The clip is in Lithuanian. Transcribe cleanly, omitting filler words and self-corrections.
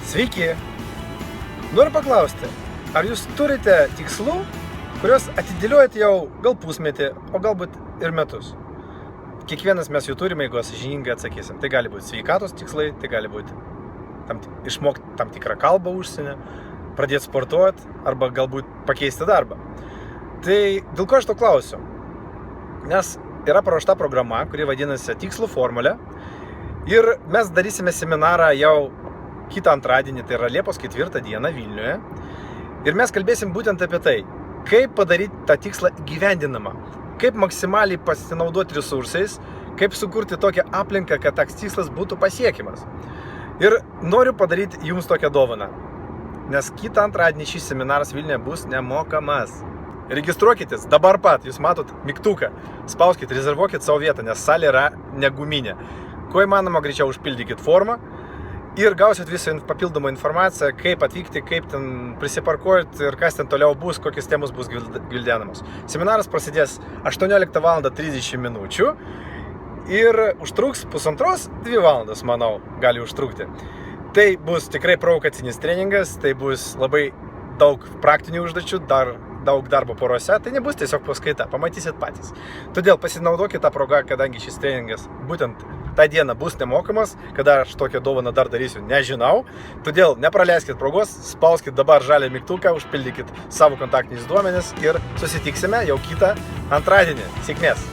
Sveiki! Noriu paklausti, ar jūs turite tikslų, kuriuos atidėliojate jau gal pusmetį, o galbūt ir metus? Kiekvienas mes jų turime, jeigu sąžiningai atsakysim. Tai gali būti sveikatos tikslai, tai gali būti išmokti tam tikrą kalbą užsienį, pradėti sportuoti arba galbūt pakeisti darbą. Tai dėl ko aš to klausiu? Nes yra paruošta programa, kuri vadinasi Tikslų formulė, ir mes darysime seminarą jau kitą antradienį, tai yra Liepos 4 dieną Vilniuje. Ir mes kalbėsim būtent apie tai, kaip padaryti tą tikslą įgyvendinamą, kaip maksimaliai pasinaudoti resursais, kaip sukurti tokią aplinką, kad toks tikslas būtų pasiekiamas. Ir noriu padaryti jums tokią dovaną, nes kitą antradienį šis seminaras Vilniuje bus nemokamas. Registruokitės dabar pat, jūs matot mygtuką, spauskit, rezervuokit savo vietą, nes salė yra neguminė. Kuo įmanoma greičiau užpildykit formą ir gausit visą papildomą informaciją, kaip atvykti, kaip ten prisiparkuoti ir kas ten toliau bus, kokios temos bus gvildenamos. Seminaras prasidės 18:30 minučių ir užtruks 1,5–2 valandas, manau, gali užtrukti. Tai bus tikrai provokacinis treningas, tai bus labai daug praktinių užduočių, daug darbo porose, tai nebus tiesiog paskaita, pamatysit patys. Todėl pasinaudokit tą progą, kadangi šis treningas būtent tą dieną bus nemokamas, kada aš tokią dovaną dar darysiu, nežinau. Todėl nepraleiskit progos, spauskit dabar žalią mygtuką, užpildykit savo kontaktinius duomenis ir susitiksime jau kitą antradienį. Sėkmės!